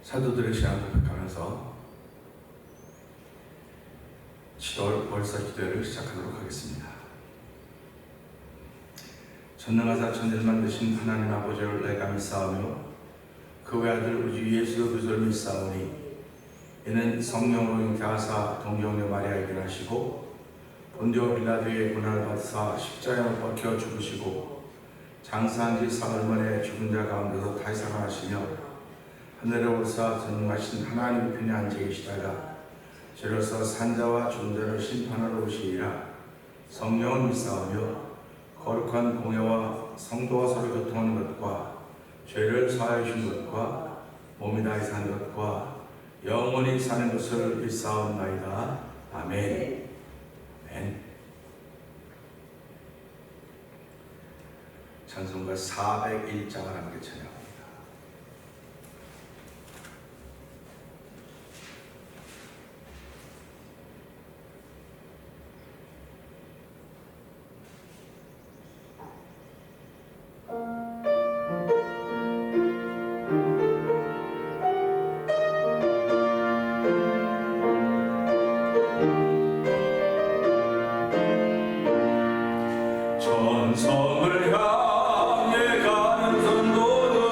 사도들의 시간을 고백하면서 7월 월사 기도회를 시작하도록 하겠습니다. 전능하사 천지를 만드신 하나님 아버지를 내가 믿사오며 그 외아들 우리 예수 그리스도를 믿사오니 이는 성령으로 잉태하사 동정녀 마리아에게 나시고 본디오 빌라도의 고난을 받으사 십자가에 못 박혀 죽으시고 장사한 지 사흘 만에 죽은 자 가운데서 다시 살아나시며 하늘에 오르사 전능하신 하나님 편에 앉아 계시다가 저로서 산자와 죽은 자를 심판하러 오시리라. 성령을 믿사오며 거룩한 공예와 성도와 서로 교통하는 것과 죄를 사하여 주신 것과 몸이 다시 사는 것과 영원히 사는 것을 믿사옵나이다. 아멘. 아멘. 찬송가 401장을 함께 찬양합니다. 전성을 향해 가는 선도는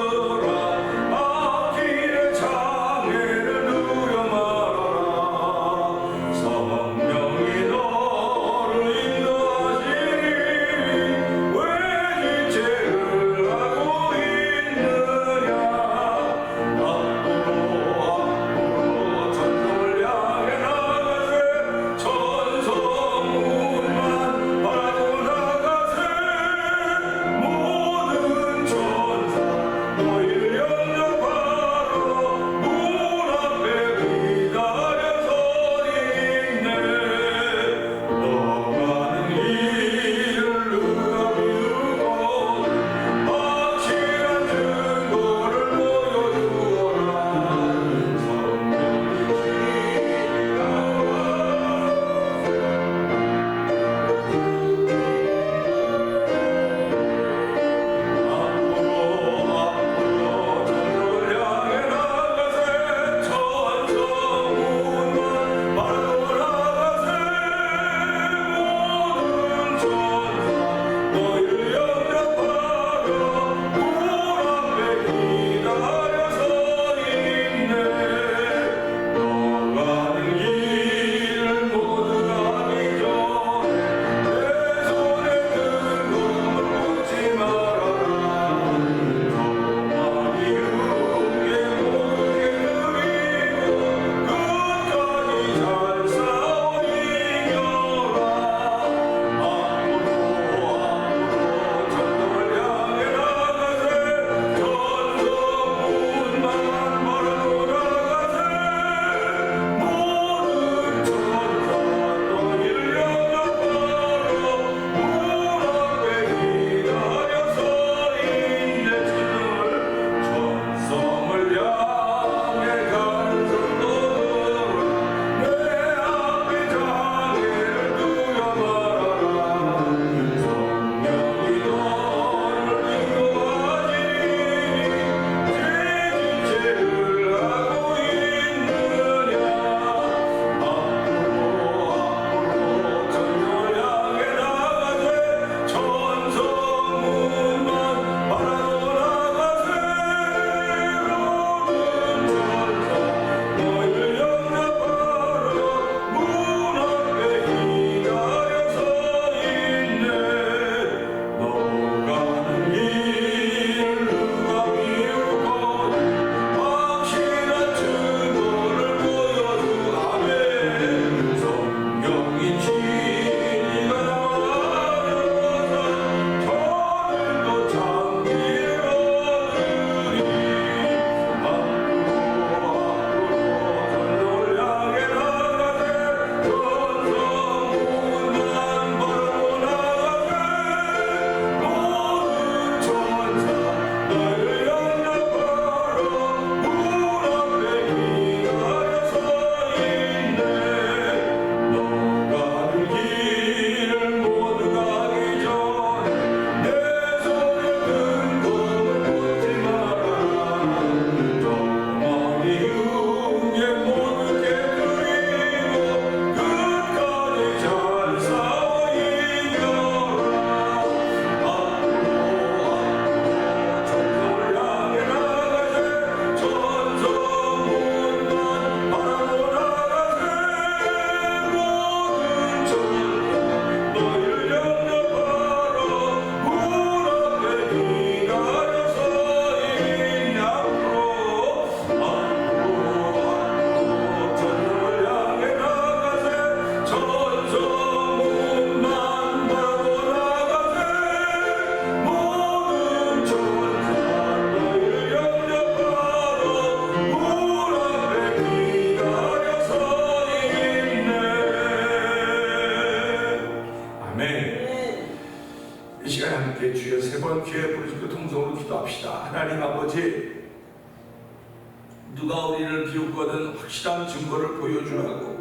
누가 우리를 비웃거든 확실한 증거를 보여주라고.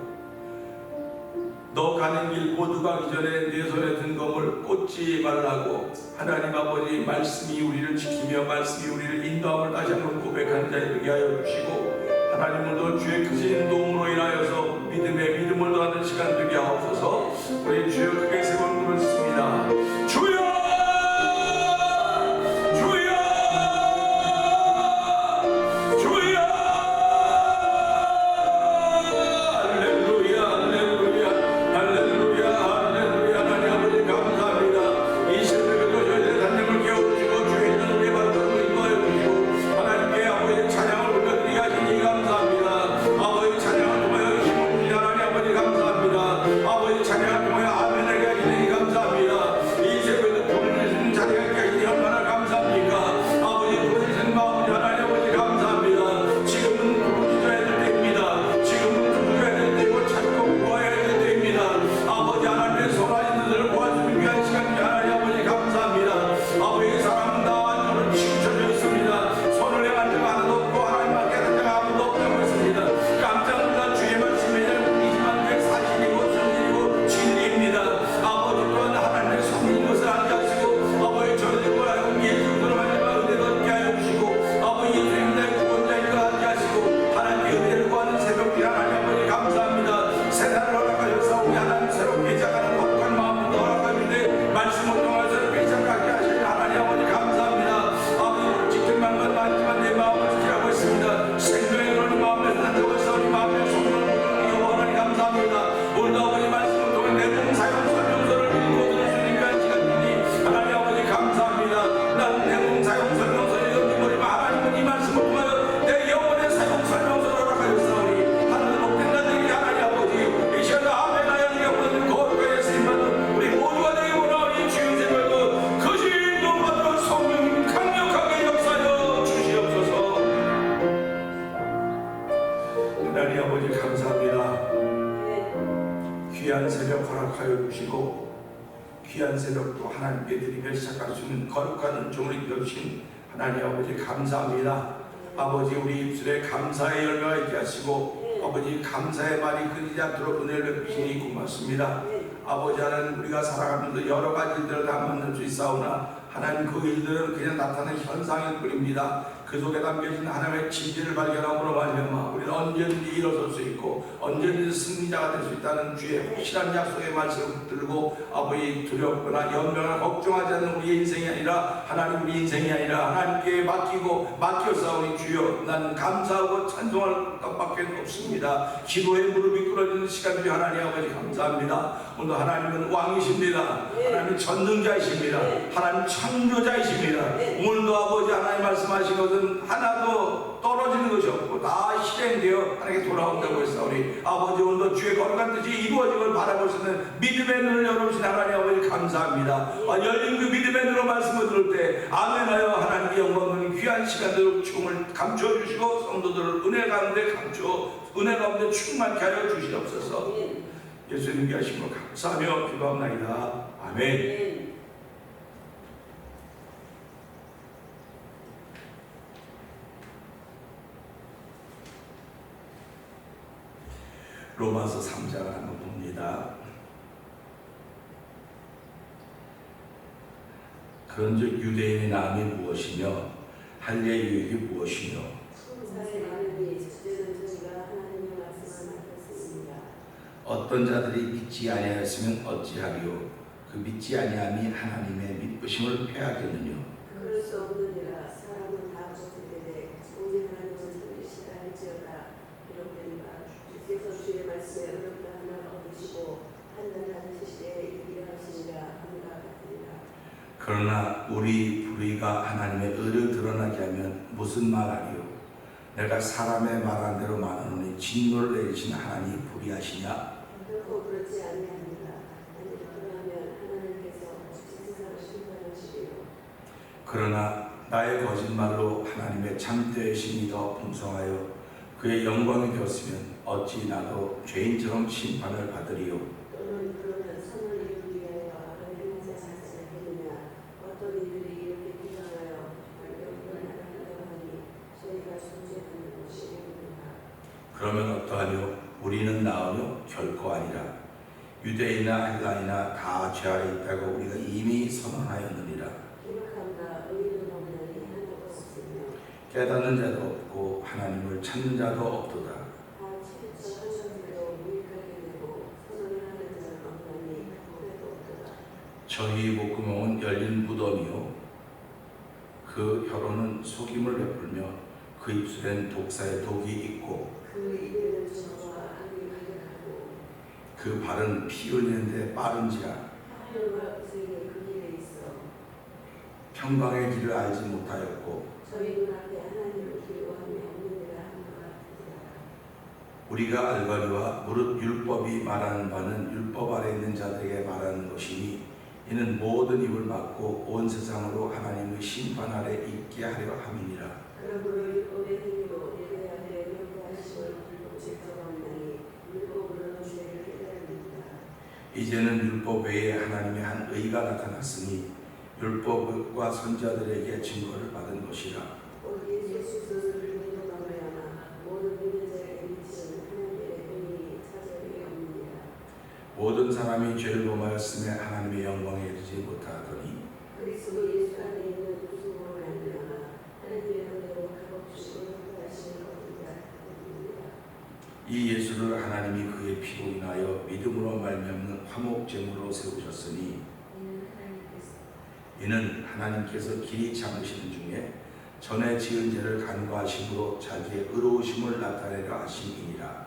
너 가는 길 모두 가기 전에 내 손에 든 검을 꽂지 말라고. 하나님 아버지 말씀이 우리를 지키며 말씀이 우리를 인도함을 다시 한번 고백하는 자에 되게 하여 주시고, 하나님 오늘도 주의 크신 도움으로 인하여서 믿음을 더하는 시간 되게 하옵소서. 우리 주여 크게 세 번 부르짖습니다. 주여! 하나님 아버지 감사합니다. 귀한 새벽 허락하여 주시고 귀한 새벽도 하나님께 드리며 시작할 수 있는 거룩한 은총을 입혀주신 하나님 아버지 감사합니다. 아버지 우리 입술에 감사의 열매가 있게 하시고 아버지 감사의 말이 끊이지 않도록 은혜를 베푸시니 고맙습니다. 아버지 하나님 우리가 살아가면서 여러 가지 일들을 다 만날 수 있사오나 하나님 그 일들은 그냥 나타나는 현상일 뿐입니다. 그 속에 담겨진 하나님의 진리를 발견함으로 말미암아 우리는 언제든지 일어설 수 있고 언제든지 승리자가 될 수 있다는 주의 확실한 약속의 말씀을 붙들고 아버지 두렵거나 연명하거나 걱정하지 않는 우리의 인생이 아니라 하나님 우리 인생이 아니라 하나님께 맡기고 맡겨싸우니 주여 나는 감사하고 찬송할 것밖에 없습니다. 기도에 무릎이 꿇어지는 시간들이 하나님 아버지 감사합니다. 오늘 하나님은 왕이십니다. 하나님은 전능자이십니다. 하나님 창조자이십니다. 오늘도 아버지 하나님 말씀하신 것은 하나도 떨어지는 것이 없고 다 실행되어 하나님께 돌아온다고 했어. 우리 아버지 오늘도 주의 거룩한 뜻이 이루어짐을 바라볼 수 있는 믿음의 눈을 열어주신 하나님 아버지 감사합니다. 열린 그 믿음의 눈으로 말씀을 들을 때 아멘하여 하나님의 영광을 귀한 시간대로 충을 감춰주시고 성도들을 은혜 가운데 은혜 가운데 충만케 하여 주시옵소서. 예수님께 하신 것 감사하며 기도합나이다. 아멘. 로마서 3장을 한번 봅니다. 그런즉 유대인의 나음이 무엇이며 할례의 유익이 무엇이며 어떤 자들이 믿지 아니하였으면 어찌하리요 그 믿지 아니함이 하나님의 믿으심을 폐하겠느냐. 그럴 수 없느니라. 사람은 다 겉으로 오직 하나님은 참으시다 할지어다. 이렇게 주께서 주의 말씀에 어렵다 하나 얻으시고 판단하는 시시에 이르게 하시니라 함과 같으리라. 그러나 우리 불의가 하나님의 의를 드러나게 하면 무슨 말하리요. 내가 사람의 말한 대로 말하노니 진노를 내리신 하나님이 불의하시냐. 결코 그렇지 아니합니다. 그러면 하나님께서 세상을 심판하시리요. 그러나 나의 거짓말로 하나님의 참되심이 더 풍성하여 그의 영광이 되었으면 어찌 나도 죄인처럼 심판을 받으리요. 또는 그러면 선을 이루기 위하여 행하자 하느냐. 어떤 이들이 이렇게 비방하여 발명을 한다고 하니 저희가 존재하는 것이 그러면 어떠하뇨? 우리는 나으뇨? 결코 아니라. 유대인이나 헬라이나 다 죄 아래 있다고 우리가 이미 선언하였느니라. 기록한다. 의인은 없나니 하나도 없으며 깨닫는 자도 없고 하나님을 찾는 자도 없도다. 다 치리쳐 하나님으로 무익하게 되고 선언을 하는 자는 없나니 하나도 없도다. 저희 목구멍은 열린 무덤이요 그 혀로는 속임을 베풀며 그 입술엔 독사의 독이 있고 그 입에는 저와 악이 가득하고 그 발은 피 흘리는데 빠른지라. 하늘과 구세에 그 길에 있어 평강의 길을 알지 못하였고 저희 눈앞에 하나님을 기도하며 없느니라 하노라. 우리가 알거니와 무릇 율법이 말하는 바는 율법 아래 있는 자들에게 말하는 것이니 이는 모든 입을 막고 온 세상으로 하나님의 심판 아래 있게 하려 함이니라. 그러므로 율법의 행위로 예배 앞에 명쾌하심을 질서가 없나니 율법으로는 죄를 깨달습니다. 이제는 율법 외에 하나님의 한 의가 나타났으니 율법과 선지자들에게 증거를 받은 것이라. 곧 예수 그리스도를 믿음으로 말미암아 모든 믿는 자에게 미치는 하나님의 은혜이 차절이 없느니라. 모든 사람이 죄를 범하였음에 하나님의 영광에 이르지 못하더니 그리스도 예수 안에 있는 구속으로 말미암아 하나님의 은혜로 값없이 은혜하시는 것입니다. 이 예수를 하나님이 그의 피로 인하여 믿음으로 말미암는 화목제물로 세우셨으니 이는 하나님께서 길이 참으시는 중에 전에 지은 죄를 간과하심으로 자기의 의로우심을 나타내려 하심이니라.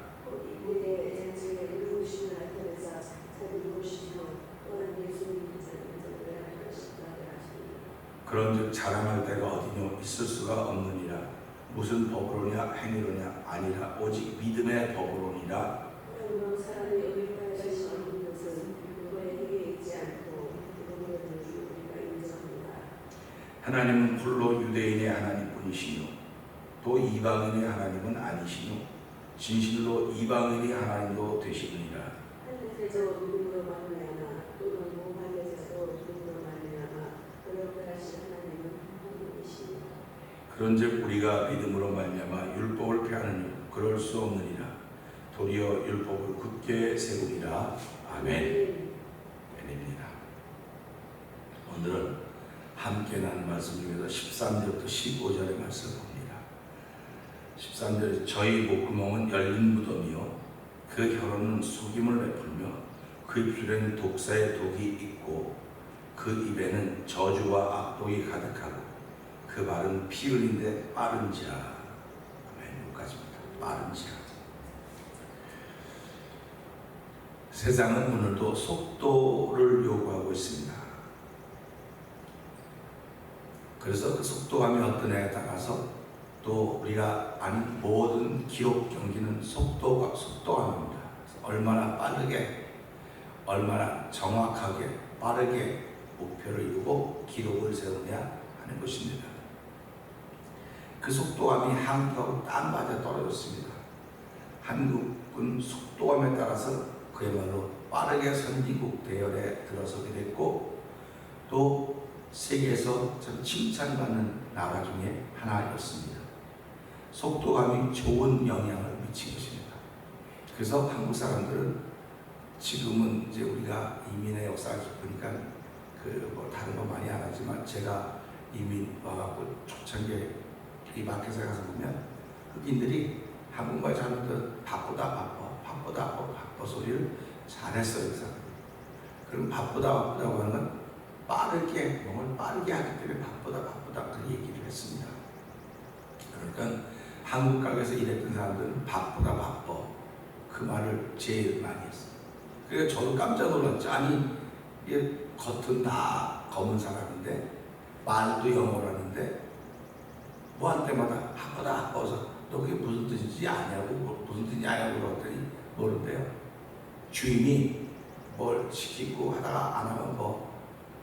이에 자기의 의로우심을 나타내사 자기 의로우심으로 또한 예수님 인정을 하셨다 하십니다. 그런즉 자랑할 데가 어디뇨? 있을 수가 없느니라. 무슨 법으로냐 행위로냐 아니라 오직 믿음의 법으로니라. 그러므로 사람의 의롭다하시는 것은 누구의 행위에 있지 않고 누구의 우리가 인정합니다. 하나님은 홀로 유대인의 하나님뿐이시뇨 또 이방인의 하나님은 아니시뇨 진실로 이방인의 하나님도 되시느니라. 할례자도 믿음으로 말미암아 또는 무할례자도 믿음으로 말미암아 의롭다하신 하나님은 한 분이시니라. 그런즉 우리가 믿음으로 말미암아 율법을 폐하느니 그럴 수 없느니라. 도리어 율법을 굳게 세우리라. 아멘. 아멘입니다. 오늘은 함께 나눈 말씀 중에서 13절부터 15절의 말씀을 봅니다. 13절 저희 목구멍은 열린 무덤이요 그 혀로는 속임을 베풀며 그 입술에는 독사의 독이 있고 그 입에는 저주와 악독이 가득하고 그 발은 피 흘린데 빠른지라. 아멘. 여기까지입니다. 빠른지라. 세상은 오늘도 속도를 요구하고 있습니다. 그래서 그 속도감이 어떠냐에 따라서 또 우리가 아는 모든 기록 경기는 속도감입니다. 얼마나 빠르게, 얼마나 정확하게, 빠르게 목표를 이루고 기록을 세우냐 하는 것입니다. 그 속도감이 한국하고 딱 맞아 떨어졌습니다. 한국은 속도감에 따라서 그야말로 빠르게 선진국 대열에 들어서게 됐고 또 세계에서 참 칭찬받는 나라 중에 하나였습니다. 속도감이 좋은 영향을 미친 것입니다. 그래서 한국 사람들은 지금은 이제 우리가 이민의 역사가 깊으니까 뭐 다른 거 많이 안 하지만 제가 이민 와갖고 초창기에 이 마켓에 가서 보면 흑인들이 한국말 잘하면 바쁘다 소리를 잘했어요. 그럼 바쁘다고 하는 건 빠르게 몸을 빠르게 하기 때문에 바쁘다 그 얘기를 했습니다. 그러니까 한국 가게에서 일했던 사람들은 바빠 그 말을 제일 많이 했어요. 그래서 저도 깜짝 놀랐죠. 아니 이게 겉은 다 검은 사람인데 말도 영어로 하는데 뭐 할 때마다 바빠서 너 그게 무슨 뜻인지 아냐고 그랬더니 모른대요. 주인이 뭘 시키고 하다가 안 하면 뭐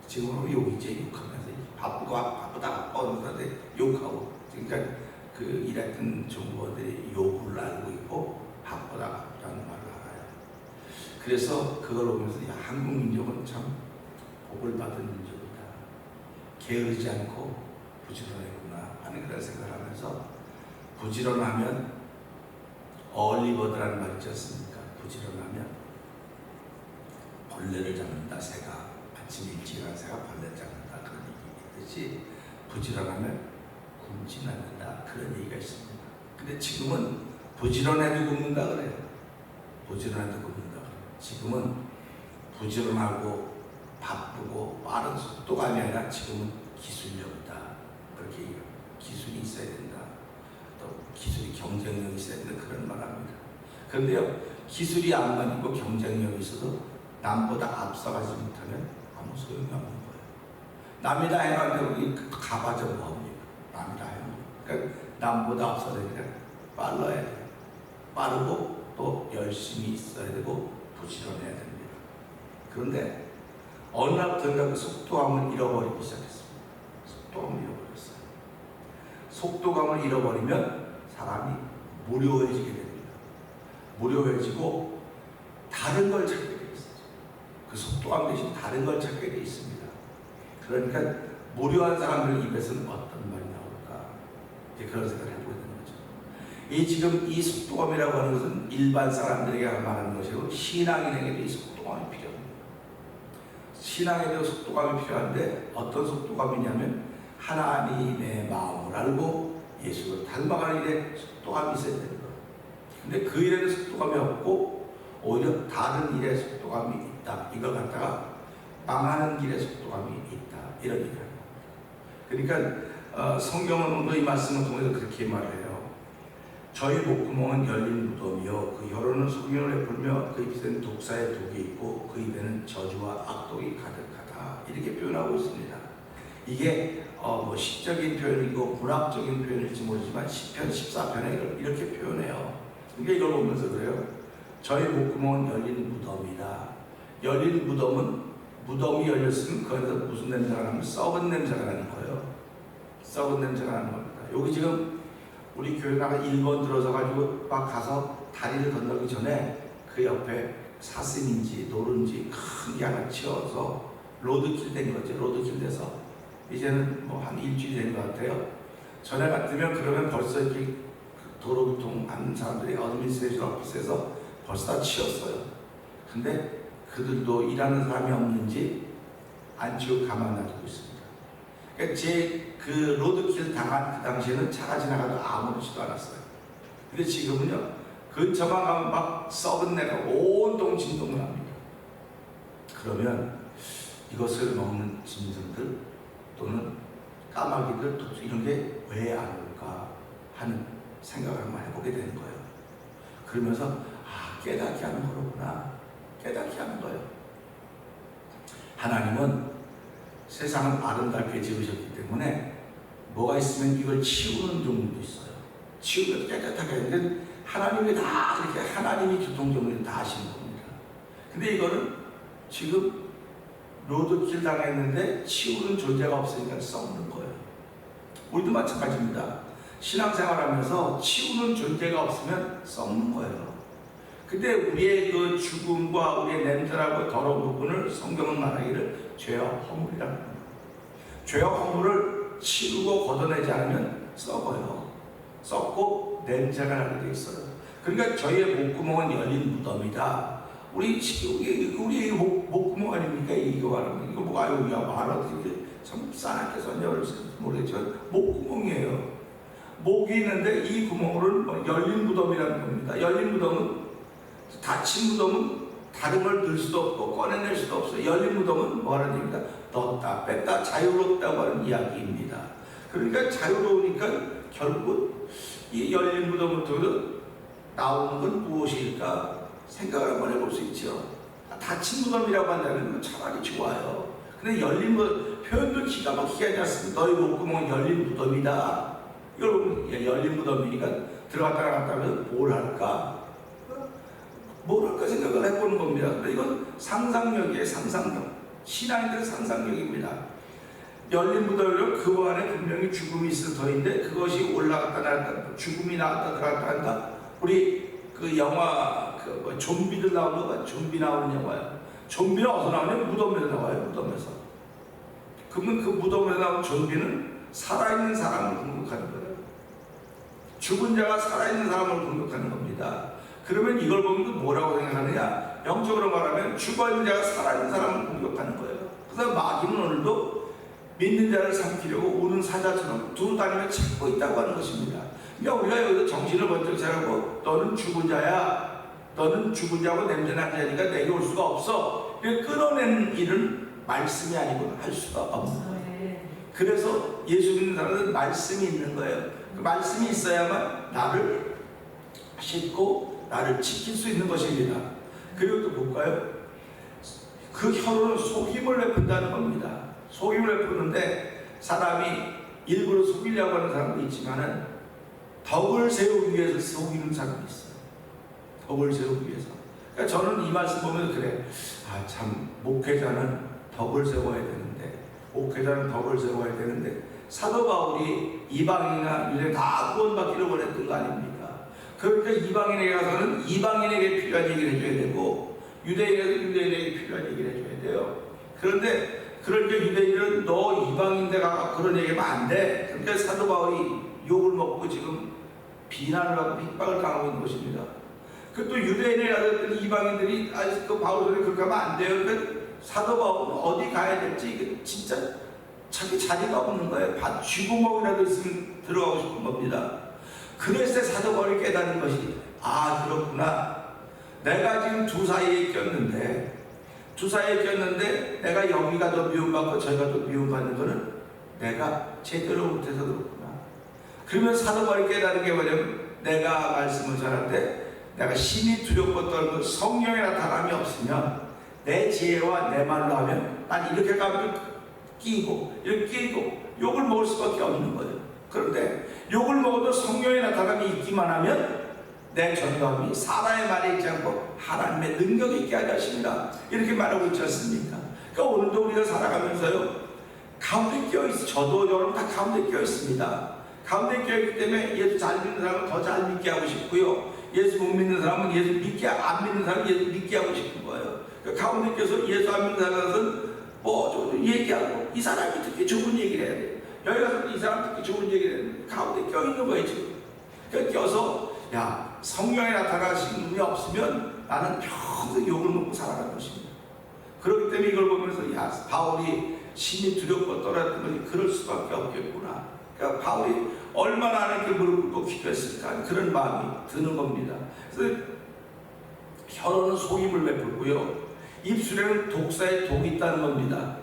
지금은 욕이지 욕하면서 바쁘다 하는데 욕하고 그러니까 그 일했던 정부원들이 욕을 알고 있고 바쁘다라는 말을 알아요. 그래서 그걸 보면서 야, 한국 민족은 참 복을 받은 민족이다. 게으르지 않고 부지런했구나 하는 그런 생각을 하면서 부지런하면 얼리버드라는 말이 있지 않습니까? 부지런하면 벌레를 잡는다. 새가 아침 일찍 일어난 새가 벌레를 잡는다. 그런 얘기 있듯이 부지런하면 굶지 않는다. 그런 얘기가 있습니다. 근데 지금은 부지런해도 굶는다 그래요. 부지런해도 굶는다 그래요. 지금은 부지런하고 바쁘고 빠른 속도감이 아니라 지금은 기술력이다. 그렇게 얘기해요. 기술이 있어야 된다. 또 기술이 경쟁력이 있어야 된다. 그런 말 합니다. 그런데요, 기술이 안 가지고 경쟁력이 있어도 남보다 앞서가지 못하면 아무 소용이 없는 거예요. 남이 다 해가지고 가봐서 뭐합니까? 남이 다 해요. 그러니까 남보다 앞서려면 빨라야 돼요. 빠르고 또 열심히 있어야 되고 부지런해야 됩니다. 그런데 어느 날부터인가 그 속도감을 잃어버리기 시작했습니다. 속도감을 잃어버렸어요. 속도감을 잃어버리면 사람이 무료해지게 됩니다. 무료해지고 다른 걸 찾게 돼 있어요. 그 속도감 대신 다른 걸 찾게 돼 있습니다. 그러니까 무료한 사람들 입에서는 어떤 말이 나올까? 이제 그런 생각을 해보게 되는 거죠. 지금 이 속도감이라고 하는 것은 일반 사람들에게 말하는 것이고 신앙인에게도 이 속도감이 필요합니다. 신앙에도 속도감이 필요한데 어떤 속도감이냐면 하나님의 마음을 알고 예수를 닮아가는 일에 속도감이 있어야 되는 거예요. 근데 그 일에는 속도감이 없고 오히려 다른 일에 속도감이 있다. 이걸 갖다가 망하는 길에 속도감이 있다. 이런 얘기를 합니다. 그러니까 성경은 이 말씀을 통해서 그렇게 말해요. 저희 목구멍은 열린 무덤이요 그 혀로는 소경을 베풀며 그 입에는 독사의 독이 있고 그 입에는 저주와 악독이 가득하다. 이렇게 표현하고 있습니다. 이게 뭐 시적인 표현이고 문학적인 표현일지 모르지만 시편 14편에 이렇게 표현해요. 그러니까 이걸 보면서 그래요. 저희 목구멍은 열린 무덤이다. 열린 무덤은 무덤이 열렸으면 그 안에서 무슨 냄새가 나면 썩은 냄새가 나는 거예요. 썩은 냄새가 나는 겁니다. 여기 지금 우리 교회 나가 1번 들어서 가지고 막 가서 다리를 건너기 전에 그 옆에 사슴인지 노른지 큰 게 하나 치워서 로드킬 된 거죠. 로드킬 돼서 이제는 뭐 한 일주일이 된 것 같아요. 전에 같으면 그러면 벌써 이렇게 도로교통 하는 사람들이 어드민스트레이션 오피스에서 벌써 다 치웠어요. 근데 그들도 일하는 사람이 없는지 안 치우고 가만 놔두고 있습니다. 그러니까 제 그 로드킬 당한 그 당시에는 차가 지나가도 아무렇지도 않았어요. 근데 지금은요, 근처만 가면 막 썩은 내가 온통 진동을 합니다. 그러면 이것을 먹는 짐승들 또는 까마귀들 독수 이런 게 왜 안 올까 하는 생각을 한번 해보게 되는 거예요. 그러면서 깨닫게 하는 거로구나. 깨닫게 하는 거예요. 하나님은 세상을 아름답게 지으셨기 때문에 뭐가 있으면 이걸 치우는 종류도 있어요. 치우면 깨끗하게 하는데 하나님이 다 그렇게 하나님이 교통정리를 다 하시는 겁니다. 근데 이거는 지금 로드킬 당했는데 치우는 존재가 없으니까 썩는 거예요. 우리도 마찬가지입니다. 신앙생활하면서 치우는 존재가 없으면 썩는 거예요. 근데 우리의 그 죽음과 우리의 냄새라고 더러운 부분을 성경은 말하기를 죄와 허물이라고 합니다. 죄와 허물을 치우고 걷어내지 않으면 썩어요. 썩고 냄새가 나게 돼 있어요. 그러니까 저희의 목구멍은 열린 무덤이다. 우리 목구멍 아닙니까? 이거 말하면 이거 뭐 아유 야 말하듯이 참 싸납게 썼냐고 모르겠지만 목구멍이에요. 목이 있는데 이 구멍으로는 열린 무덤이라는 겁니다. 열린 무덤은 닫힌 무덤은 다른 걸 넣을 수도 없고 꺼내낼 수도 없어요. 열린 무덤은 뭐 하는 얘기입니까? 넣었다 뺐다 자유롭다고 하는 이야기입니다. 그러니까 자유로우니까 결국 이 열린 무덤을 통해서 나오는 건 무엇일까 생각을 한번 해볼 수 있죠. 닫힌 무덤이라고 한다면 차라리 좋아요. 근데 열린 무덤 표현도 기가 막히게 하지 않습니까? 너희 목구멍은 열린 무덤이다. 이걸 보면 열린 무덤이니까 들어갔다 나갔다 하면 뭘 할까? 뭘 할까 생각을 해보는 겁니다. 근데 이건 상상력이에요. 상상력. 신앙인들의 상상력입니다. 열린 무덤이면 그 안에 분명히 죽음이 있을 터인데 그것이 올라갔다 나갔다 죽음이 나갔다 들어갔다 한다. 우리 그 영화 그 좀비들 나오는 거 좀비 나오는 영화야. 좀비는 어디서 나오냐면 무덤에서 나와요. 무덤에서. 그러면 그 무덤에 나온 좀비는 살아있는 사람을 공격하는 거예요. 죽은 자가 살아있는 사람을 공격하는 겁니다. 그러면 이걸 보면 뭐라고 생각하느냐? 영적으로 말하면 죽어있는 자가 살아있는 사람을 공격하는 거예요. 그래서 마귀는 오늘도 믿는 자를 삼키려고 우는 사자처럼 두 다리를 찾고 있다고 하는 것입니다. 그러니까 우리가 여기서 정신을 번쩍 차리고 너는 죽은 자야, 너는 죽은 자고 냄새난 자니까 내게 올 수가 없어, 이렇게 끊어내는 일은 말씀이 아니고 할 수가 없는 거예요. 그래서 예수 믿는 사람은 말씀이 있는 거예요. 그 말씀이 있어야만 나를 싣고 나를 지킬 수 있는 것입니다. 그리고 또 볼까요? 그 혀로는 속임을 베푼다는 겁니다. 속임을 베푸는데 사람이 일부러 속이려고 하는 사람도 있지만은 덕을 세우기 위해서 속이는 사람이 있어요. 덕을 세우기 위해서. 그러니까 저는 이 말씀 보면 그래. 아, 참 목회자는 덕을 세워야 되는데, 목회자는 덕을 세워야 되는데, 사도 바울이 이방인이나 유대 다 구원받기를 원했던 거 아닙니까? 그러니까 이방인에게 가서는 이방인에게 필요한 얘기를 해줘야 되고, 유대인에게 유대인에게 필요한 얘기를 해줘야 돼요. 그런데 그러니까 유대인들은 너 이방인데 가 그런 얘기하면 안 돼. 그러니까 사도 바울이 욕을 먹고 지금 비난을 하고 핍박을 당하고 있는 것입니다. 그 또 유대인에 가서 이방인들이 그 바울이 그렇게 하면 안 돼요. 그러니까 사도 바울은 어디 가야 될지 이게 진짜 자기 자리가 없는 거예요. 쥐구멍이라도 있으면 들어가고 싶은 겁니다. 그랬을 때 사도 바울이 깨닫는 것이, 아, 그렇구나. 내가 지금 두 사이에 꼈는데 내가 여기가 더 미움받고 저기가 더 미움받는 거는 내가 제대로 못해서 그렇구나. 그러면 사도 바울이 깨닫는 게 뭐냐면, 내가 말씀을 전하는데 내가 심히 두렵고 떨고 성령의 나타남이 없으면 내 지혜와 내 말로 하면 난 이렇게 가면 끼고 이렇게 끼고 욕을 먹을 수밖에 없는 거예요. 그런데 욕을 먹어도 성령의 나타남이 있기만 하면 내 전도함이 사람의 말에 있지 않고 하나님의 능력이 있게 하려 하십니다. 이렇게 말하고 있지 않습니까? 그러니까 오늘도 우리가 살아가면서요, 가운데 껴있어. 저도 여러분 다 가운데 껴있습니다. 가운데 껴있기 때문에 예수 잘 믿는 사람은 더 잘 믿게 하고 싶고요, 예수 못 믿는 사람은 예수 믿게, 안 믿는 사람은 예수 믿게 하고 싶은 거예요. 그러니까 가운데 껴서 예수 안 믿는 사람은 좀 얘기하고, 이 사람이 듣기 좋은 얘기를 해야 돼요. 여기 가서 이 사람 듣기 좋은 얘기를 해야 돼요. 가운데 껴있는 거예요 지금. 그러니까 껴서, 야, 성령이 나타나시는 분이 없으면 나는 평생 욕을 먹고 살아갈 것입니다. 그렇기 때문에 이걸 보면서, 야, 바울이 심히 두렵고 떨었던 것이 그럴 수밖에 없겠구나. 그러니까 바울이 얼마나 하나님께 무릎 꿇고 기도했을까, 그런 마음이 드는 겁니다. 그래서 혀로는 속임을 베풀고요, 입술에는 독사의 독이 있다는 겁니다.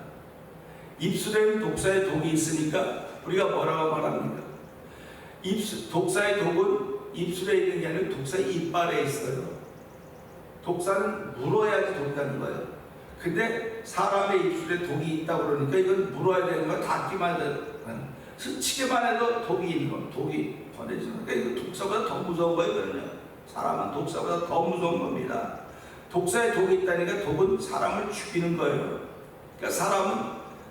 입술에는 독사의 독이 있으니까 우리가 뭐라고 말합니까? 독사의 독은 입술에 있는 게 아니라 독사의 이빨에 있어요. 독사는 물어야지 독이 나는 거예요. 근데 사람의 입술에 독이 있다고 그러니까 이건 물어야 되는 거야. 닿기만 해도, 스치기만 해도 독이 있는 거예요. 독이 번해지는 거예요. 그러니까 이거 독사보다 더 무서운 거예요. 그러면 사람은 독사보다 더 무서운 겁니다. 독사에 독이 있다니까 독은 사람을 죽이는 거예요. 그러니까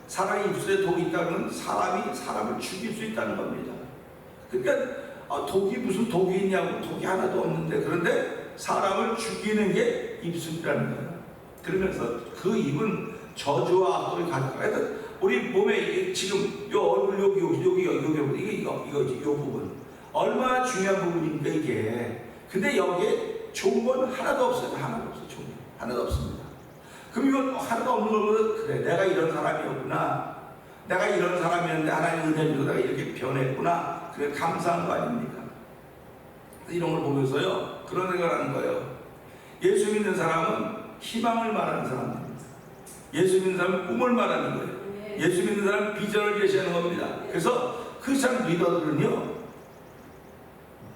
사람의 입술에 독이 있다면 사람이 사람을 죽일 수 있다는 겁니다. 그러니까 독이 무슨 독이 있냐고, 독이 하나도 없는데, 그런데 사람을 죽이는 게 입술이라는 거예요. 그러면서 그 입은 저주와 악독이 가득해서 우리 몸에 지금 요 얼굴 여기 이거지, 요 부분 얼마나 중요한 부분인데 이게. 근데 여기에 좋은 건 하나도 없어요. 하나도 없어요. 좋은 건 하나도 없습니다. 그럼 이건 하나도 없는 걸 보면, 그래, 내가 이런 사람이었구나, 내가 이런 사람이었는데 하나님 은혜로 내가 이렇게 변했구나, 그래, 감사한 거 아닙니까? 이런 걸 보면서요, 그런 생각을 하는 거예요. 예수 믿는 사람은 희망을 말하는 사람입니다. 예수 믿는 사람은 꿈을 말하는 거예요. 예수 믿는 사람은 비전을 제시하는 겁니다. 그래서 크리스찬 리더들은요,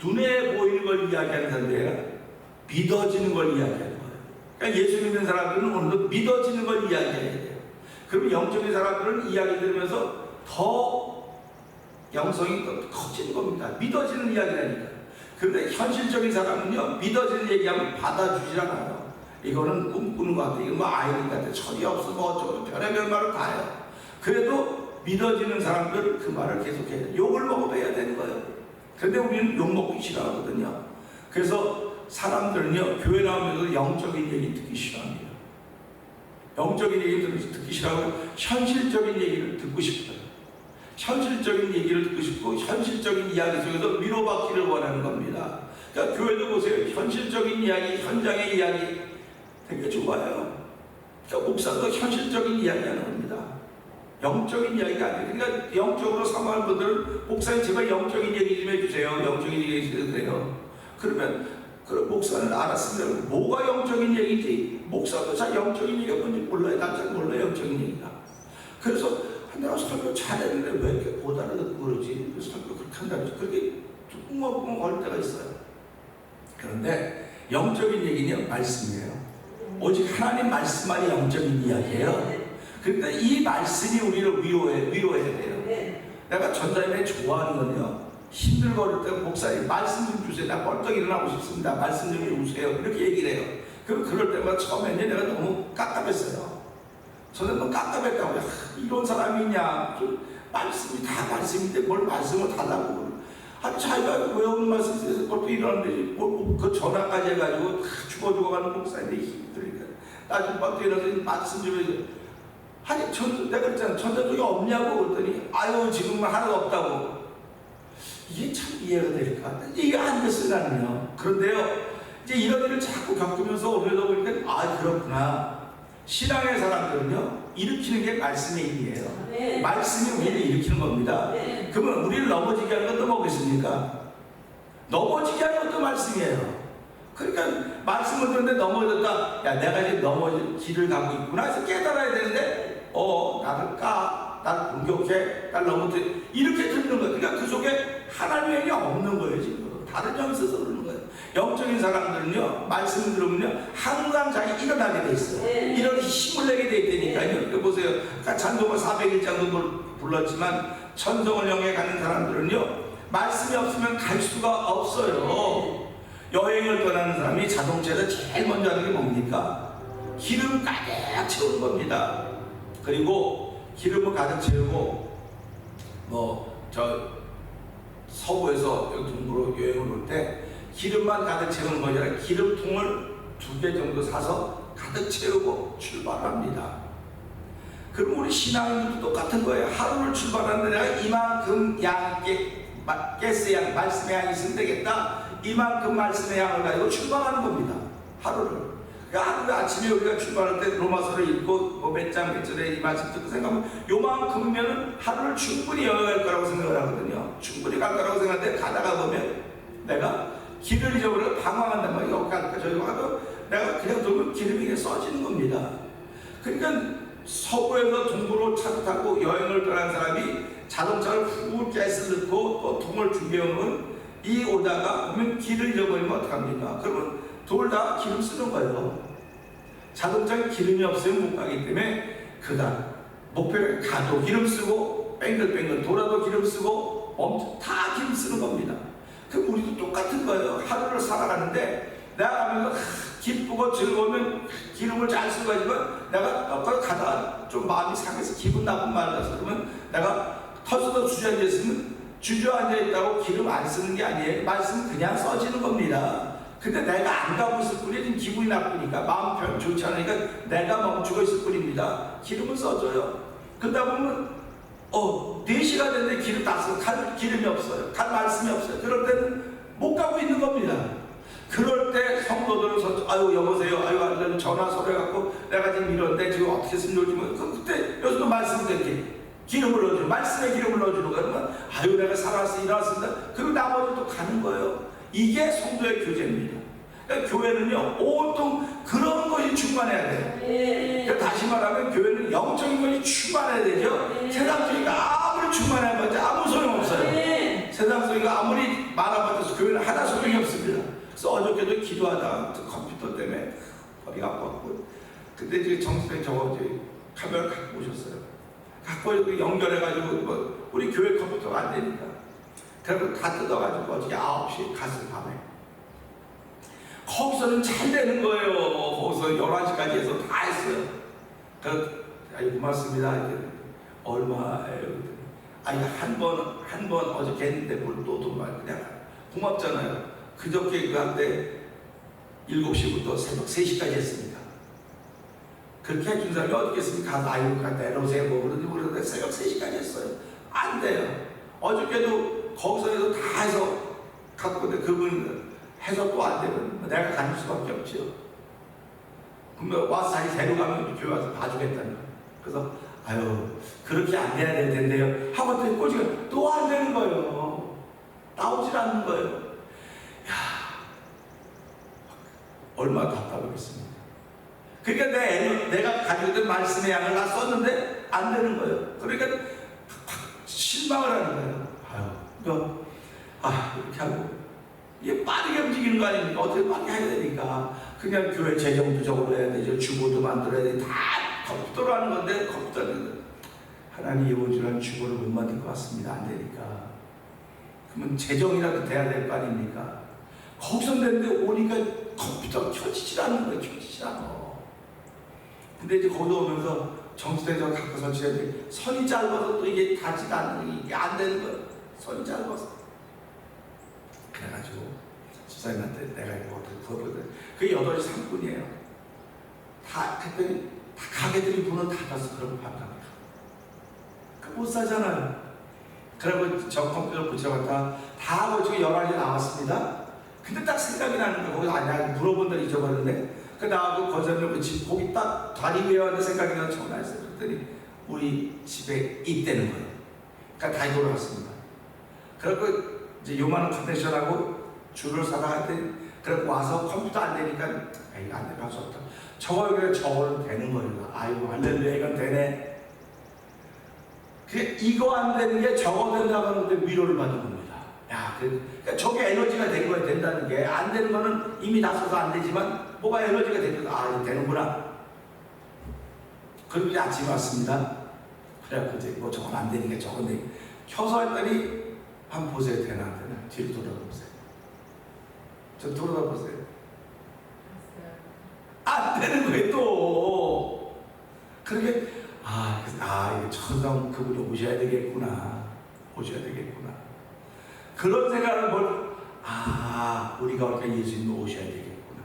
눈에 보이는 걸 이야기하는 사람이 아니라 믿어지는 걸 이야기하는 거예요. 그러니까 예수 믿는 사람들은 오늘도 믿어지는 걸 이야기해야 돼요. 그럼 영적인 사람들은 이야기 들으면서 더 영성이 더 커지는 겁니다. 믿어지는 이야기라니까. 그런데 현실적인 사람은요, 믿어지는 얘기하면 받아주질 않아요. 이거는 꿈꾸는 것 같아, 이건 뭐 아이린 같아, 철이 없어, 뭐 어쩌고 별의별 말을 다 해요. 그래도 믿어지는 사람들 그 말을 계속해야 돼요. 욕을 먹어도 해야 되는 거예요. 그런데 우리는 욕 먹기 싫어하거든요. 그래서 사람들은요, 교회 나오면서 영적인 얘기 듣기 싫어합니다. 영적인 얘기 듣기 싫어하고 현실적인 얘기를 듣고 싶어요. 현실적인 얘기를 듣고 싶고 현실적인 이야기 속에서 위로받기를 원하는 겁니다. 그러니까 교회도 보세요. 현실적인 이야기, 현장의 이야기 되게 좋아요. 그러니까 목사도 현실적인 이야기 하는 겁니다. 영적인 이야기가 아니에요. 그러니까 영적으로 사모하는 분들은 목사님 제발 영적인 얘기 좀 해주세요. 영적인 얘기 해주세요. 그러면 그럼 목사는 알았습니다. 뭐가 영적인 얘기인지 목사도 잘 영적인 얘기가 뭔지 몰라요. 난 잘 몰라요. 영적인 얘기가. 그래서 내가 설교 잘했는데 왜 이렇게 못 알아듣고 그러지? 설교 그렇게 한다고 그렇게 꿍얼꿍얼 거릴 때가 있어요. 그런데 영적인 얘기는 말씀이에요. 오직 하나님 말씀만이 영적인 이야기예요. 그러니까 이 말씀이 우리를 위로해야 돼요. 내가 전자님에 좋아하는 건요, 힘들거릴 때 목사님 말씀 좀 주세요. 나 벌떡 일어나고 싶습니다. 말씀 좀 주세요. 이렇게 얘기를 해요. 그럴 때마다 처음에는 내가 너무 깝깝했어요. 저는 너무 깝깝했다고요. 이런 사람이 있냐. 말씀이 다 말씀인데 뭘 말씀을 달라고. 아니 자기가 외우는 말씀에 대해서 벌떡 일어났는데 그 전화까지 해가지고 다 죽어가는 목사님이 힘들니까 나중에 벌떡 일어나서 말씀 좀 해줘. 아니 내가 그랬잖아. 전자족이 없냐고 그랬더니 아유 지금은 하나도 없다고. 이게 참 이해가 될까? 이게 안 됐어요 나는요. 그런데요 이제 이런 일을 자꾸 겪으면서 오늘도 보니까 아 그렇구나. 신앙의 사람들은요 일으키는 게 말씀의 힘이에요. 네. 말씀이 우리를 일으키는 겁니다. 네. 그러면 우리를 넘어지게 하는 것도 뭐겠습니까? 넘어지게 하는 것도 말씀이에요. 그러니까 말씀을 듣는데 넘어졌다. 야 내가 이제 넘어질 길을 가고 있구나 해서 깨달아야 되는데 나를 나를 공격해, 나를 넘어뜨려 이렇게 듣는 거예요. 그러니까 그 속에 하나님의 영이 없는 거예요. 지금 다른 영이 있어서 그러는 거예요. 영적인 사람들은요 말씀을 들으면요 항상 자기 일어나게 돼 있어요. 이런 힘을 내게 돼 있다니까요. 보세요. 찬송가 401장도 불렀지만 천성을 향해 가는 사람들은요 말씀이 없으면 갈 수가 없어요. 여행을 떠나는 사람이 자동차에서 제일 먼저 하는 게 뭡니까? 기름 가득 채우는 겁니다. 그리고 기름을 가득 채우고 서부에서 동부로 여행을 올 때 기름만 가득 채우는 것이 아니라 기름통을 2개 정도 사서 가득 채우고 출발합니다. 그럼 우리 신앙인들도 똑같은 거예요. 하루를 출발하는데 내가 이만큼 가스 양, 말씀의 양이 있으면 되겠다. 이만큼 말씀의 양을 가지고 출발하는 겁니다. 하루를. 그러니까 하루 아침에 우리가 출발할 때 로마서를 읽고 몇 장 몇 절에 이 말씀 듣고 생각하면 요만큼이면 하루를 충분히 여행할 거라고 생각을 하거든요. 충분히 갈 거라고 생각하는데 가다가 보면 내가 길을 잃어버려 방황한단 말이에요. 여기 갈까 저기 가도 내가 그냥 돌면 기름이 그냥 써지는 겁니다. 그러니까 서부에서 동부로 차를 타고 여행을 떠난 사람이 자동차를 후 가스를 넣고 또 통을 준비해오면 이 오다가 보면 길을 잃어버리면 어떡합니까? 그러면 돌다 기름 쓰는 거예요. 자동차에 기름이 없으면 못 가기 때문에 목표를 가도 기름 쓰고 뺑글뺑글 돌아도 기름 쓰고 다 기름 쓰는 겁니다. 그럼 우리도 똑같은 거예요. 하루를 살아가는데 내가 가면서 기쁘고 즐거우면 기름을 잘 쓰고 가지만 내가 가다가 좀 마음이 상해서 기분 나쁜 말을 해서 그러면 내가 터져서 주저앉아있으면 주저앉아있다고 기름 안 쓰는 게 아니에요. 말씀은 그냥 써지는 겁니다. 근데 내가 안 가고 있을 뿐이에요. 지금 기분이 나쁘니까 마음 좋지 않으니까 내가 멈추고 있을 뿐입니다. 기름을 써줘요. 그러다 보면 4시가 됐는데 기름 다 써. 갈 기름이 없어요. 갈 말씀이 없어요. 그럴 때는 못 가고 있는 겁니다. 그럴 때 성도들은 아유 여보세요. 아유 전화 소리해갖고 내가 지금 이런데 지금 어떻게 쓰면 좋을지 모르겠어. 그때 여기서도 말씀을 이렇게 기름을 넣어주고 말씀에 기름을 넣어주는 거예요. 그러면 아유 내가 살아왔어 일어났습니다. 그리고 나머지 또 가는 거예요. 이게 성도의 교제입니다. 그러니까 교회는요 온통 그런 것이 충만해야 돼요. 그러니까 다시 말하면 교회는 영적인 것이 충만해야 되죠. 세상적이가 아무리 충만해봤자 아무 소용없어요. 세상적이가 아무리 많아봤자 교회는 하나 소용이 없습니다. 그래서 어저께도 기도하다가 컴퓨터 때문에 머리가 아팠고 그때 이제 정수생 저거 카메라 갖고 오셨어요. 갖고 연결해가지고 우리 교회 컴퓨터가 안 되니까 그래서 다 뜯어가지고 어저께 9시에 갔어요. 밤에 거기서는 잘 되는 거예요. 거기서 11시까지 해서 다 했어요. 그래서 고맙습니다. 얼마예요? 아니 한 번 어저께 했는데 뭘 또 돈 많이 그냥 고맙잖아요. 그저께 그 한때 7시부터 새벽 3시까지 했습니다. 그렇게 해준 사람이 어떻겠습니까? 아유 내려오세요. 그러는데 새벽 3시까지 했어요. 안 돼요. 어저께도 거기서 다 해서 갖고 데 그분이 해서 또 안 되면 내가 가질 수밖에 없죠. 그러면 와서 자기 데려가면 교회 와서 봐주겠다는 거예요. 그래서 아유 그렇게 안 돼야 될 텐데요 하고 또 꼬지가 또 안 되는 거예요. 나오질 않는 거예요. 야 얼마나 답답하겠습니까. 그러니까 내가 가지고 있던 말씀의 양을 다 썼는데 안 되는 거예요. 그러니까 실망을 하는 거예요. 이렇게 하고 이게 빠르게 움직이는 거 아닙니까? 어떻게 빠르게 해야 되니까 그냥 교회 재정 부족으로 해야 되죠. 주보도 만들어야 돼. 다 컴퓨터로 하는 건데 컴퓨터는 하나님 이루어지는 주보를 못 만들 것 같습니다. 안 되니까 그러면 재정이라도 돼야 될 거 아닙니까? 거기서 됐는데 오니까 컴퓨터가 켜지질 않는 거예요. 켜지질 않아. 근데 이제 거기서 오면서 정수대에서 갖고 설치했는데 선이 짧아서 또 이게 닿지도 않는 이게 안 되는 거예요. 선이 짧아서. 그래가지고 집사님한테 내가 이거 어떻게 풀어보거든. 그게 8시 3분이에요. 다 그랬더니 다 가게들이 문을 닫아서 그러고 반갑다. 못 사잖아요. 그리고 저 컴퓨터 붙여봤다 다 하고 지금 11시에 나왔습니다. 근데 딱 생각이 나는 거예요. 거기서 아니야 물어본 데를 잊어버렸는데 그 나하고 거절을 집 거기 딱 다리 위에 왔는데 생각이 나서 전화했어요. 그랬더니 우리 집에 있다는 거예요. 그러니까 다시 돌아갔습니다. 그래갖고 이제 요만한 컨넥션하고 줄을 사다 했더니 그래갖고 와서 컴퓨터 안 되니까 에이 안 돼, 할 수 없다. 저거는 되는 거예요. 아이고 할렐루야 이건 되네. 이거 안 되는 게 저거 된다고 하는데 위로를 받는 겁니다. 야, 그러니까 저게 에너지가 된 거예요. 된다는 게 안 되는 거는 이미 다 써서 안 되지만 뭐가 에너지가 되는 거 이거 되는구나. 그리고 이제 아침에 왔습니다. 그래갖고 이제 뭐 저건 안 되니까 저건 돼. 켜서 했더니 한번 보세요. 되나 안 되나? 뒤로 돌아보세요. 저 돌아보세요. 안 되는 거예요 또. 그렇게 이게 천상 그분이 오셔야 되겠구나. 오셔야 되겠구나. 그런 생각을 우리가 어떻게 예수님이 오셔야 되겠구나.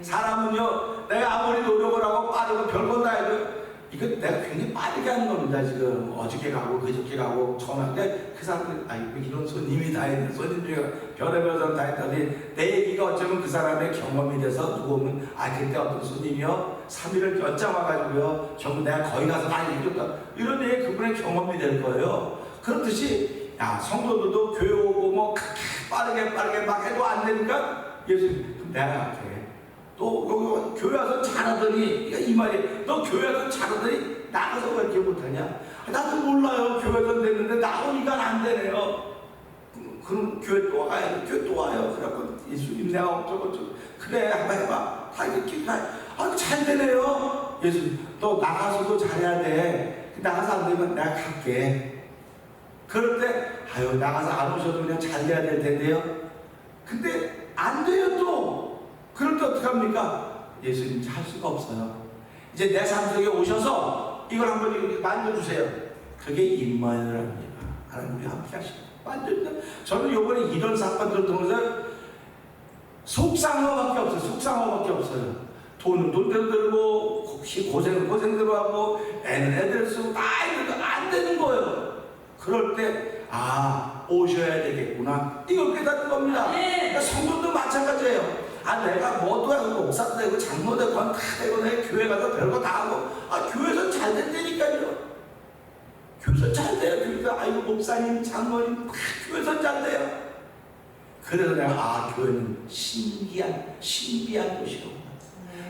사람은요, 내가 아무리 노력을 하고 빠르고 별건 다 해도 이거 내가 굉장히 빠르게 하는 겁니다. 지금 어저께 가고 그저께 가고 전화인데 그 사람들 이런 손님이 다 했는데 손님 중에 별의별 사람 다 했더니 내 얘기가 어쩌면 그 사람의 경험이 돼서 누구 오면 그때 어떤 손님이요 3일을 엿장 와가지고요 전부 내가 거기 가서 많이 얘기했다 이런 얘기 그분의 경험이 될 거예요. 그렇듯이 성도들도 교회 오고 뭐 빠르게 막 해도 안 되니까 예수님 내가 갈게. 또 여기 교회 와서 잘하더니 이 말이 너 교회 와서 잘하더니 나가서 왜 이렇게 못하냐? 나도 몰라요. 교회에서 됐는데 나오니까 안 되네요. 그럼 교회 또 와요. 교회 또 와요. 그래갖고 예수님 내가 어쩌고 그래 한번 해봐. 다 이렇게 잘 되네요. 예수님 너 나가서도 잘해야 돼. 나가서 안 되면 내가 갈게. 그럴 때 나가서 안 오셔도 그냥 잘 돼야 될 텐데요. 근데 안 돼요 또. 그럴 때 어떡합니까? 예수님 할 수가 없어요. 이제 내 삶 속에 오셔서 이걸 한번 만져주세요. 그게 임마누엘입니다. 하나님 우리 함께 하시고 만져주세요. 저는 요번에 이런 사건들 통해서 속상함밖에 없어요. 속상함밖에 없어요. 돈은 돈대로 들고 고생은 고생대로 하고 애는 애들 쓰고 다 이러니까 안 되는 거예요. 그럴 때 오셔야 되겠구나. 이걸 깨닫는 겁니다. 그러니까 성도도 마찬가지예요. 내가 뭐도 하고 목사도 되고 장로 되고 다 되고 내가 교회 가서 별거 다 하고 교회에서 잘 된다니까요. 교회에서 잘 돼요. 교회에서 목사님 장로님 교회에서 잘 돼요. 그래서 내가 교회는 신비한 곳이구나.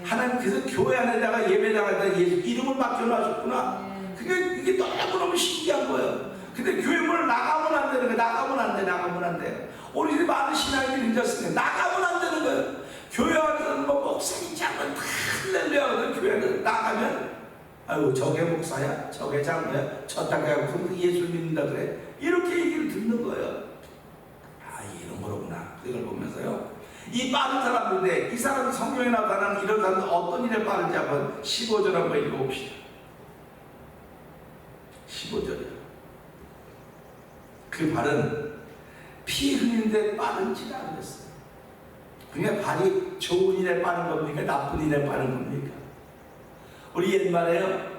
하나님 그래서 교회 안에다가 예배당에다가 예수 이름을 맡겨놓으셨구나. 그게 이게 너무너무 신기한 거예요. 근데 교회 문을 나가면 안 되는 거예요. 나가면 안 돼. 우리 집에 많은 신앙인들이 잊었으니까 나가면 안 되는 거예요. 교회 안에서는 목사님 장로님 다 할렐루야. 교회는 나가면 저게 목사야, 저게 장로야, 저 땅에 가고 예수 믿는다 그래. 이렇게 얘기를 듣는 거예요. 이런 거로구나. 이걸 보면서요. 이 빠른 사람인데 이 사람이 성경에 나타나는 이런 사람은 어떤 일에 빠른지 한번 15절 한번 읽어봅시다. 15절이요. 그 발은 피 흘리는데 빠른지가 안 됐어요. 그러니까 발이 좋은 일에 빠른 겁니까? 나쁜 일에 빠른 겁니까? 우리 옛말에요.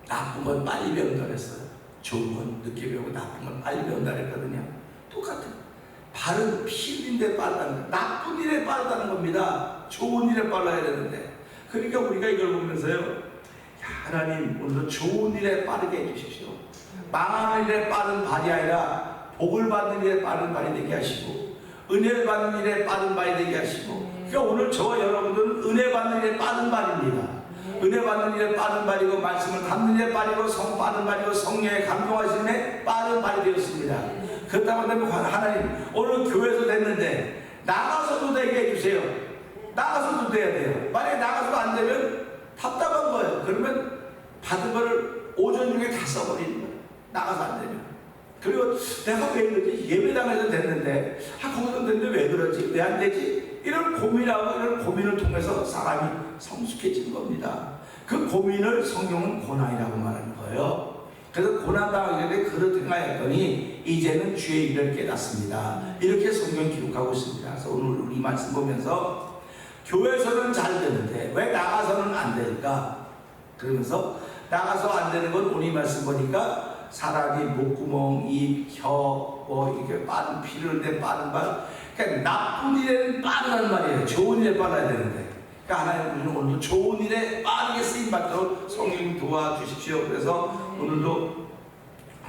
나쁜 건 빨리 병들었어요. 좋은 건 늦게 배우고 나쁜 건 빨리 배운다 그랬거든요. 똑같은 바른 필인데 빠르다는 거, 나쁜 일에 빠르다는 겁니다. 좋은 일에 빨라야 되는데. 그러니까 우리가 이걸 보면서요, 하나님 오늘도 좋은 일에 빠르게 해주십시오. 망하는 일에 빠른 발이 아니라 복을 받는 일에 빠른 발이 되게 하시고, 은혜를 받는 일에 빠른 발이 되게 하시고. 그러니까 오늘 저와 여러분들은 은혜 받는 일에 빠른 발입니다. 은혜 받는 일에 빠른 발이고, 말씀을 담는 일에 빠르고, 빠른 발이고, 성령에 감동하시는 빠른 발이 되었습니다. 그렇다고 하면 하나님 오늘 교회에서 됐는데 나가서도 되게 해주세요. 나가서도 돼야 돼요. 만약에 나가서도 안 되면 답답한 거예요. 그러면 받은 거를 오전 중에 다 써버리는 거예요. 나가서 안 되면. 그리고 내가 왜 그러지? 예배당에서 됐는데 거기서 됐는데 왜 그러지? 왜 안 되지? 이런 고민하고 이런 고민을 통해서 사람이 성숙해지는 겁니다. 그 고민을 성경은 고난이라고 말하는 거예요. 그래서 고난당하게 그렇게 하였더니 이제는 주의 일을 깨닫습니다. 이렇게 성경이 기록하고 있습니다. 그래서 오늘 우리 말씀 보면서 교회에서는 잘 되는데 왜 나가서는 안 될까? 그러면서 나가서 안 되는 건 오늘 말씀 보니까 사람이 목구멍, 입, 혀, 이렇게 빠른 피를 내 빠른 발. 그러니까 나쁜 일에는 빠르단 말이에요. 좋은 일에 빨라야 되는데. 그러니까 하나님 우리는 오늘도 좋은 일에 빠르게 쓰임 받도록 성령 도와주십시오. 그래서 오늘도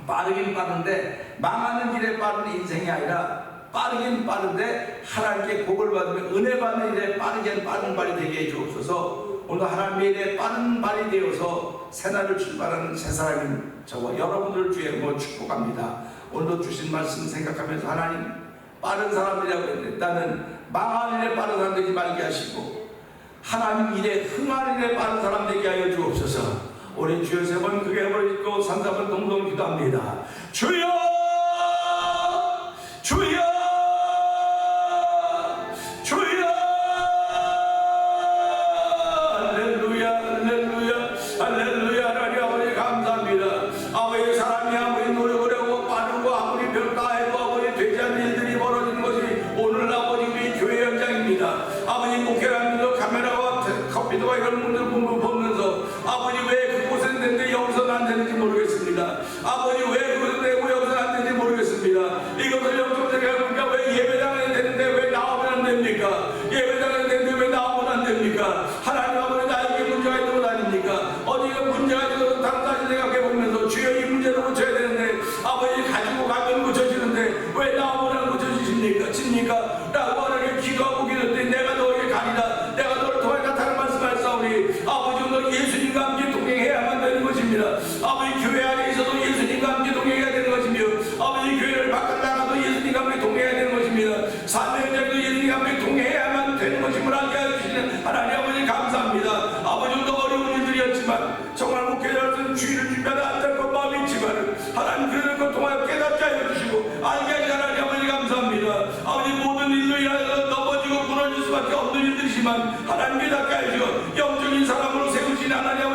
빠르긴 빠른데 망하는 길에 빠른 인생이 아니라 빠르긴 빠른데 하나님께 복을 받으면 은혜 받는 일에 빠르게 빠른 발이 되게 해주옵소서. 오늘 하나님의 일에 빠른 발이 되어서 새날을 출발하는 새 사람인 저와 여러분들 주의 뭐 축복합니다. 오늘도 주신 말씀 생각하면서 하나님 빠른 사람들이라고 했는데 나는 망하는 일에 빠른 사람 되지 말게 하시고 하나님 일에 흥하는 일에 빠른 사람 되게 하여 주옵소서. 우리 주여 세 번 크게 해버리고 3-4번 동동 기도합니다. 주여 주여 주여 할렐루야 할렐루야 할렐루야. 하나님 아버지 감사합니다. 아버지 사람이 아무리 노력을 하고 빠르고 아무리 별다 해도 아버지 되지 않는 일들이 벌어지는 것이 오늘 아버지 우리 교회 현장입니다. 아버지 목회라면서 카메라와 컴퓨터와 이런 분들 보면서 아버지 왜 그곳에 됐는데 여기서는 안 되는지 모르겠습니다. 아버지 왜 그곳에 되고 여기서는 안 되는지 모르겠습니다. 이것을 영적으로 해보니까 왜 예배당에 되는데 왜 나오면 안 됩니까? 예배당에 되는데 왜 나오면 안 됩니까? 하나님 아버지 나에게 문제가 있는 것 아닙니까? 어디가 문제가 있어서 다시 생각해보면서 주여 이 문제를 고쳐야 되는데 아버지 가지고 가면 고쳐지는데 왜 나오면 안 고쳐지십니까? 칩니까? 라고 하나님께 기도하고 기도했더니 내가 너에게 가리라. 내가 너를 통해 나타난 말씀하사오니 아버지 오늘 예수님과 함께 동행해야만 되는 것입니다. 아버지 교회 안에 있어도 예수님과 함께 동행해야 되는 것이며 아버지 교회를 바깥 나가도 예수님과 함께 동행해야 되는 것입니다. 삶의 현장도 예수님과 함께 동행해야만 되는 것임을 알게 해주시는 하나님 아버지 감사합니다. 아버지도 어려운 일들이었지만 정말 목회자로서는 주의를 준비하는 안타까운 마음이 있지만 하나님 그런 것 통하여 깨닫게 하여 주시고 알게 하시는 하나님 아버지 감사합니다. 아버지 모든 일로 인하여 넘어지고 무너질 수밖에 없는 일들이지만 하나님 깨닫게 하여 주시고 영적인 사람으로 세우신 하나님